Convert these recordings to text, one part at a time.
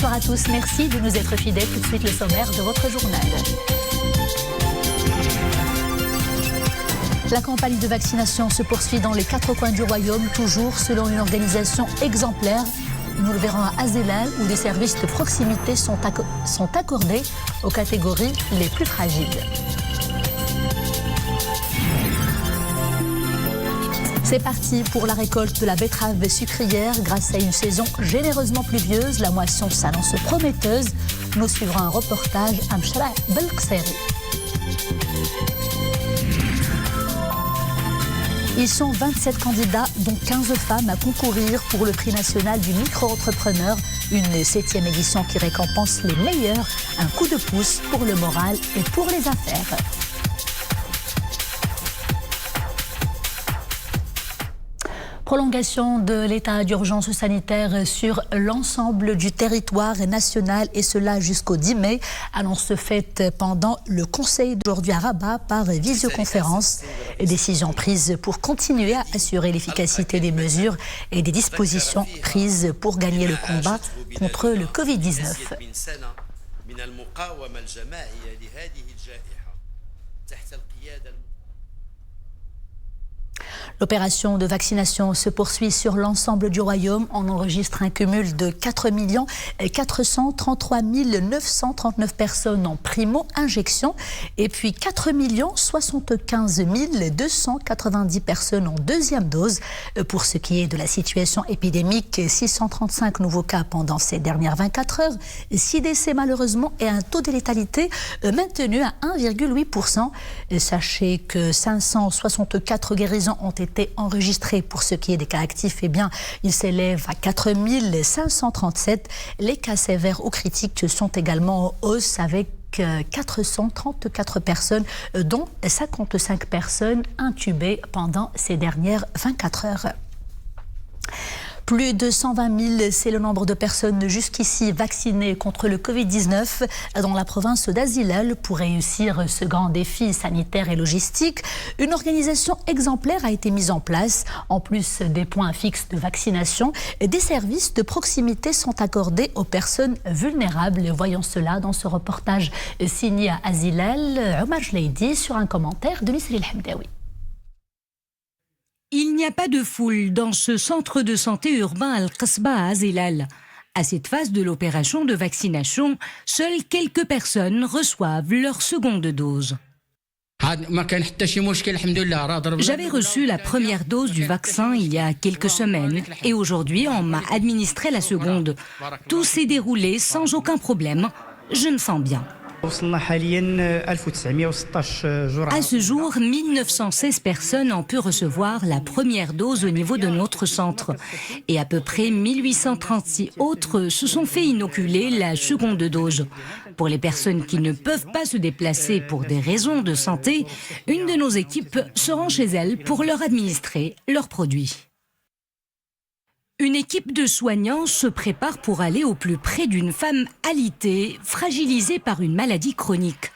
Bonsoir à tous, merci de nous être fidèles. Tout de suite le sommaire de votre journal. La campagne de vaccination se poursuit dans les 4 coins du royaume, toujours selon une organisation exemplaire. Nous le verrons à Azélal, où des services de proximité sont accordés aux catégories les plus fragiles. C'est parti pour la récolte de la betterave sucrière. Grâce à une saison généreusement pluvieuse, la moisson s'annonce prometteuse. Nous suivrons un reportage à Mchara Belkseri. Ils sont 27 candidats, dont 15 femmes, à concourir pour le prix national du micro-entrepreneur, une 7e édition qui récompense les meilleurs, un coup de pouce pour le moral et pour les affaires. Prolongation de l'état d'urgence sanitaire sur l'ensemble du territoire national et cela jusqu'au 10 mai. Annonce faite pendant le conseil d'aujourd'hui à Rabat par visioconférence. Décision prise pour continuer à assurer l'efficacité des mesures et des dispositions prises pour gagner le combat contre le Covid-19. L'opération de vaccination se poursuit sur l'ensemble du royaume. On enregistre un cumul de 4 433 939 personnes en primo-injection et puis 4 75 290 personnes en deuxième dose. Pour ce qui est de la situation épidémique, 635 nouveaux cas pendant ces dernières 24 heures, 6 décès malheureusement et un taux de létalité maintenu à 1,8%. Sachez que 564 guérisons ont été enregistrés. Pour ce qui est des cas actifs, eh bien, ils s'élèvent à 4 537. Les cas sévères ou critiques sont également en hausse avec 434 personnes, dont 55 personnes intubées pendant ces dernières 24 heures. Plus de 120 000, c'est le nombre de personnes jusqu'ici vaccinées contre le Covid-19 dans la province d'Azilal. Pour réussir ce grand défi sanitaire et logistique, une organisation exemplaire a été mise en place. En plus des points fixes de vaccination, des services de proximité sont accordés aux personnes vulnérables. Voyons cela dans ce reportage signé à Azilal. Omar Jleidi sur un commentaire de Misri El-Hamdaoui. Il n'y a pas de foule dans ce centre de santé urbain Al-Qasba à Azélal. À cette phase de l'opération de vaccination, seules quelques personnes reçoivent leur seconde dose. J'avais reçu la première dose du vaccin il y a quelques semaines et aujourd'hui on m'a administré la seconde. Tout s'est déroulé sans aucun problème. Je me sens bien. À ce jour, 1916 personnes ont pu recevoir la première dose au niveau de notre centre. Et à peu près 1836 autres se sont fait inoculer la seconde dose. Pour les personnes qui ne peuvent pas se déplacer pour des raisons de santé, une de nos équipes se rend chez elles pour leur administrer leurs produits. Une équipe de soignants se prépare pour aller au plus près d'une femme alitée, fragilisée par une maladie chronique.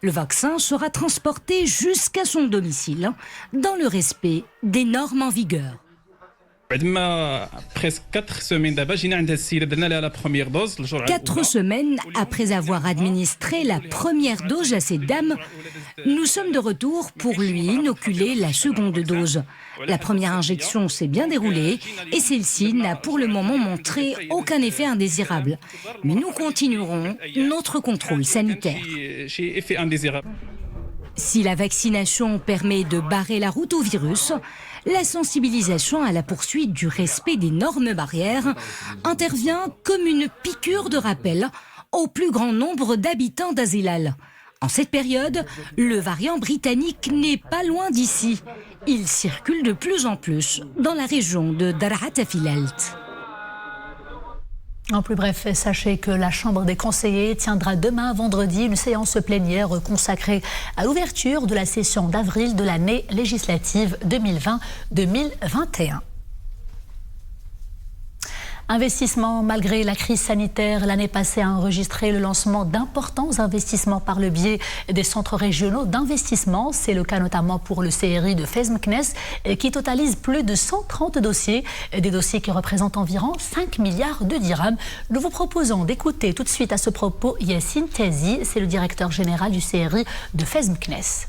Le vaccin sera transporté jusqu'à son domicile, dans le respect des normes en vigueur. Presque 4 semaines d'abord, j'ai la première dose. 4 semaines après avoir administré la première dose à cette dame, nous sommes de retour pour lui inoculer la seconde dose. La première injection s'est bien déroulée et celle-ci n'a pour le moment montré aucun effet indésirable. Mais nous continuerons notre contrôle sanitaire. Si la vaccination permet de barrer la route au virus, la sensibilisation à la poursuite du respect des normes barrières intervient comme une piqûre de rappel au plus grand nombre d'habitants d'Azélal. En cette période, le variant britannique n'est pas loin d'ici. Il circule de plus en plus dans la région de Dar'a Tafilalt. En plus bref, sachez que la Chambre des conseillers tiendra demain, vendredi, une séance plénière consacrée à l'ouverture de la session d'avril de l'année législative 2020-2021. Investissement, malgré la crise sanitaire, l'année passée a enregistré le lancement d'importants investissements par le biais des centres régionaux d'investissement. C'est le cas notamment pour le CRI de Fez Meknès qui totalise plus de 130 dossiers, des dossiers qui représentent environ 5 milliards de dirhams. Nous vous proposons d'écouter tout de suite à ce propos Yassine Tazi, c'est le directeur général du CRI de Fez Meknès.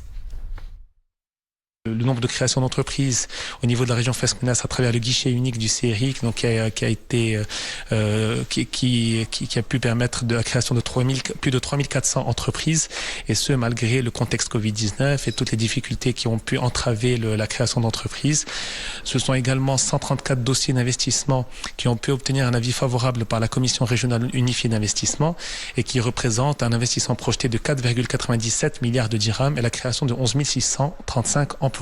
Le nombre de créations d'entreprises au niveau de la région Fez Meknès à travers le guichet unique du CRI, donc qui a pu permettre de la création de plus de 3400 entreprises, et ce malgré le contexte Covid-19 et toutes les difficultés qui ont pu entraver la création d'entreprises. Ce sont également 134 dossiers d'investissement qui ont pu obtenir un avis favorable par la Commission régionale unifiée d'investissement et qui représentent un investissement projeté de 4,97 milliards de dirhams et la création de 11 635 emplois.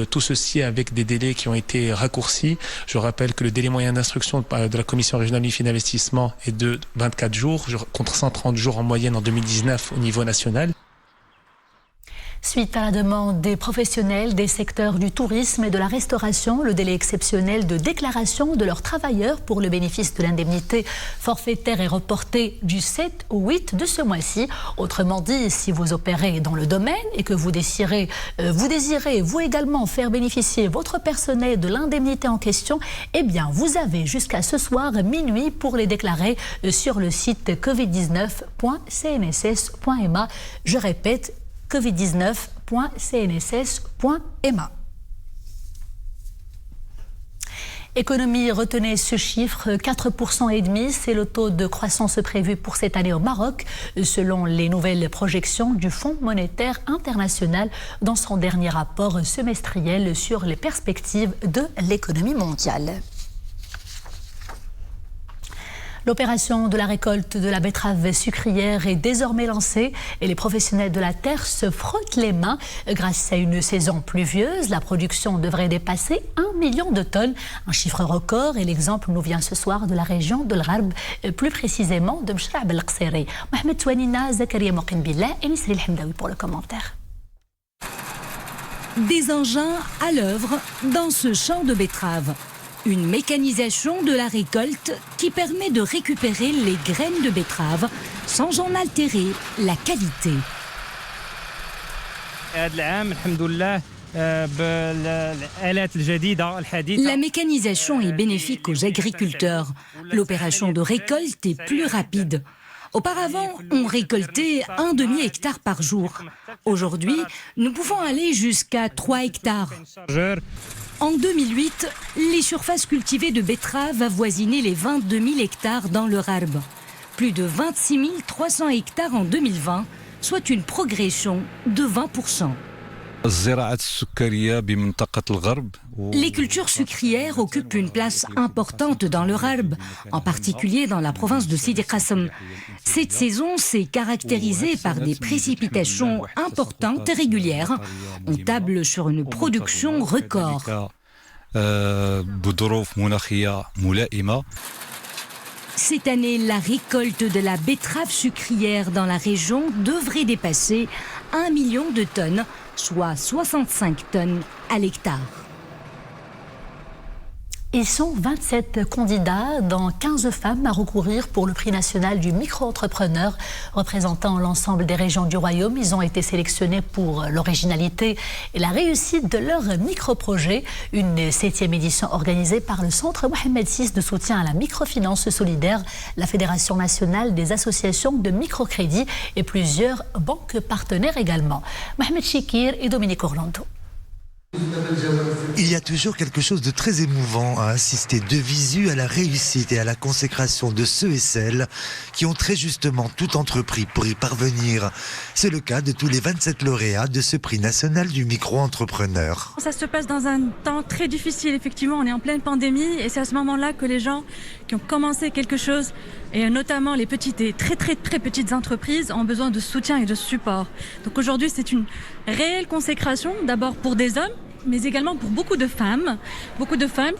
Tout ceci avec des délais qui ont été raccourcis. Je rappelle que le délai moyen d'instruction de la Commission régionale unifiée d'investissement est de 24 jours, contre 130 jours en moyenne en 2019 au niveau national. Suite à la demande des professionnels des secteurs du tourisme et de la restauration, le délai exceptionnel de déclaration de leurs travailleurs pour le bénéfice de l'indemnité forfaitaire est reporté du 7 au 8 de ce mois-ci. Autrement dit, si vous opérez dans le domaine et que vous désirez vous également faire bénéficier votre personnel de l'indemnité en question, eh bien vous avez jusqu'à ce soir minuit pour les déclarer sur le site covid19.cnss.ma. Je répète, covid19.cnss.ma. Économie, retenez ce chiffre, 4,5%, c'est le taux de croissance prévu pour cette année au Maroc, selon les nouvelles projections du Fonds monétaire international dans son dernier rapport semestriel sur les perspectives de l'économie mondiale. L'opération de la récolte de la betterave sucrière est désormais lancée et les professionnels de la terre se frottent les mains. Grâce à une saison pluvieuse, la production devrait dépasser 1 million de tonnes, un chiffre record, et l'exemple nous vient ce soir de la région de l'Gharb, plus précisément de Mchra Belqsiri. Mohamed Touanina, Zakaria Moqinbillah et Nisri El Hamdaoui pour le commentaire. Des engins à l'œuvre dans ce champ de betteraves. Une mécanisation de la récolte qui permet de récupérer les graines de betterave sans en altérer la qualité. La mécanisation est bénéfique aux agriculteurs. L'opération de récolte est plus rapide. Auparavant, on récoltait un demi-hectare par jour. Aujourd'hui, nous pouvons aller jusqu'à 3 hectares. En 2008, les surfaces cultivées de betteraves avoisinaient les 22 000 hectares dans le Gharb. Plus de 26 300 hectares en 2020, soit une progression de 20%. Les cultures sucrières occupent une place importante dans le Gharb, en particulier dans la province de Sidi Qassem. Cette saison s'est caractérisée par des précipitations importantes et régulières. On table sur une production record. Cette année, la récolte de la betterave sucrière dans la région devrait dépasser 1 million de tonnes, soit 65 tonnes à l'hectare. Ils sont 27 candidats, dont 15 femmes à recourir pour le prix national du micro-entrepreneur. Représentant l'ensemble des régions du royaume, ils ont été sélectionnés pour l'originalité et la réussite de leur micro-projet. Une 7e édition organisée par le Centre Mohamed VI de soutien à la microfinance solidaire, la Fédération nationale des associations de microcrédit et plusieurs banques partenaires également. Mohamed Chikir et Dominique Orlando. Il y a toujours quelque chose de très émouvant à assister de visu à la réussite et à la consécration de ceux et celles qui ont très justement tout entrepris pour y parvenir. C'est le cas de tous les 27 lauréats de ce prix national du micro-entrepreneur. Ça se passe dans un temps très difficile, effectivement, on est en pleine pandémie et c'est à ce moment-là que les gens qui ont commencé quelque chose, et notamment les petites et très petites entreprises, ont besoin de soutien et de support. Donc aujourd'hui, c'est une réelle consécration, d'abord pour des hommes, mais également pour beaucoup de femmes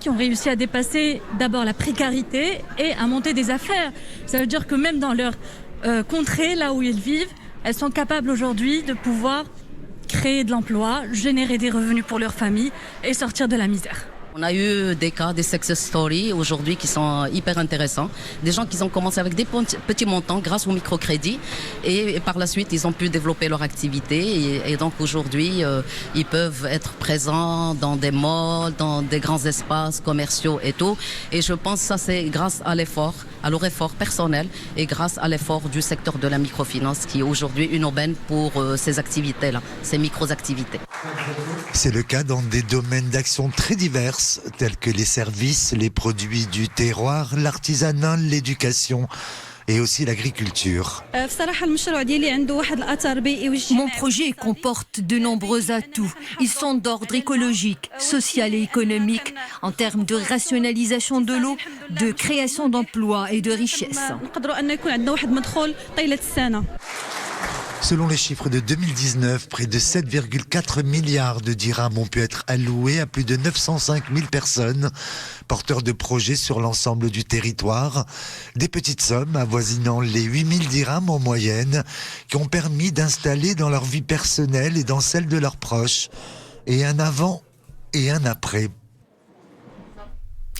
qui ont réussi à dépasser d'abord la précarité et à monter des affaires. Ça veut dire que même dans leur contrée, là où ils vivent, elles sont capables aujourd'hui de pouvoir créer de l'emploi, générer des revenus pour leur famille et sortir de la misère. On a eu des cas, des success stories aujourd'hui qui sont hyper intéressants. Des gens qui ont commencé avec des petits montants grâce au microcrédit et par la suite ils ont pu développer leur activité et donc aujourd'hui ils peuvent être présents dans des malls, dans des grands espaces commerciaux et tout. Et je pense que ça c'est grâce à l'effort, à leur effort personnel et grâce à l'effort du secteur de la microfinance qui est aujourd'hui une aubaine pour ces activités-là, ces micro-activités. C'est le cas dans des domaines d'action très divers, tels que les services, les produits du terroir, l'artisanat, l'éducation et aussi l'agriculture. Mon projet comporte de nombreux atouts. Ils sont d'ordre écologique, social et économique, en termes de rationalisation de l'eau, de création d'emplois et de richesses. Selon les chiffres de 2019, près de 7,4 milliards de dirhams ont pu être alloués à plus de 905 000 personnes, porteurs de projets sur l'ensemble du territoire. Des petites sommes avoisinant les 8 000 dirhams en moyenne, qui ont permis d'installer dans leur vie personnelle et dans celle de leurs proches, et un avant et un après.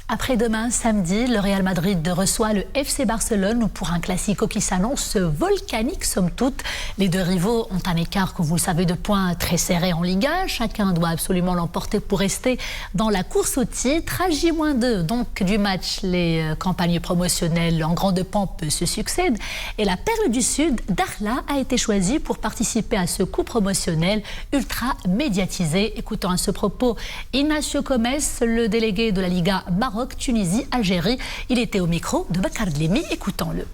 Après-demain, samedi, le Real Madrid reçoit le FC Barcelone pour un classico qui s'annonce volcanique, somme toute. Les deux rivaux ont un écart, comme vous le savez, de points très serré en Liga. Chacun doit absolument l'emporter pour rester dans la course au titre. À J-2 donc du match, les campagnes promotionnelles en grande pompe se succèdent. Et la perle du Sud, Dakhla, a été choisie pour participer à ce coup promotionnel ultra médiatisé. Écoutons à ce propos Ignacio Comes, le délégué de la Liga Maroc, Tunisie, Algérie. Il était au micro de Bakar Dlemi. Écoutons-le.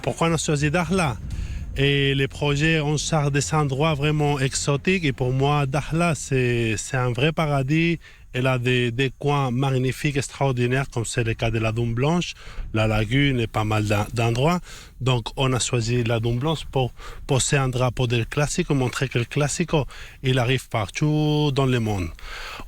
Pourquoi on a choisi Dakhla? Et les projets, on cherche des endroits vraiment exotiques. Et pour moi, Dakhla, c'est un vrai paradis. Elle a des coins magnifiques, extraordinaires, comme c'est le cas de la Dune Blanche, la lagune et pas mal d'endroits. Donc, on a choisi la Dune Blanche pour poser un drapeau del Classico, montrer que le Classico, il arrive partout dans le monde.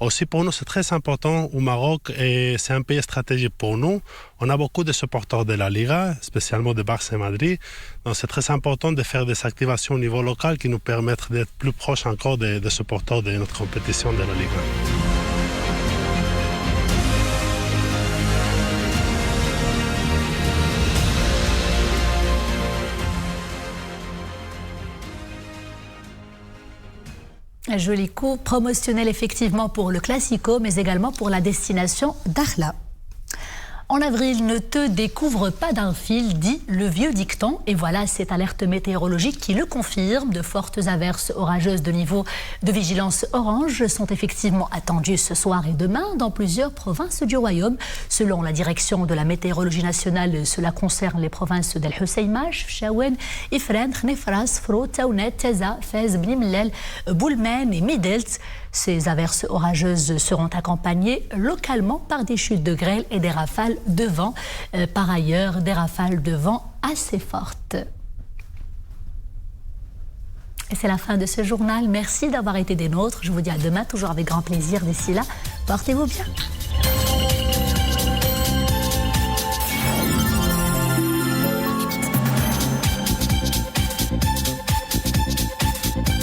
Aussi, pour nous, c'est très important au Maroc et c'est un pays stratégique pour nous. On a beaucoup de supporters de la Liga, spécialement de Barça et Madrid. Donc, c'est très important de faire des activations au niveau local qui nous permettent d'être plus proches encore des supporters de notre compétition de la Liga. Un joli coup promotionnel effectivement pour le Classico, mais également pour la destination Dakhla. En avril, ne te découvre pas d'un fil, dit le vieux dicton. Et voilà, cette alerte météorologique qui le confirme. De fortes averses orageuses de niveau de vigilance orange sont effectivement attendues ce soir et demain dans plusieurs provinces du royaume. Selon la direction de la météorologie nationale, cela concerne les provinces d'El Hoceïmach, Fchaouen, Ifrane, Khnefras, Fro, Taounet, Taza, Fez, Bni Mellel, Boulmen et Midelt. Ces averses orageuses seront accompagnées localement par des chutes de grêle et des rafales de vent. Par ailleurs, des rafales de vent assez fortes. Et c'est la fin de ce journal. Merci d'avoir été des nôtres. Je vous dis à demain, toujours avec grand plaisir. D'ici là, portez-vous bien.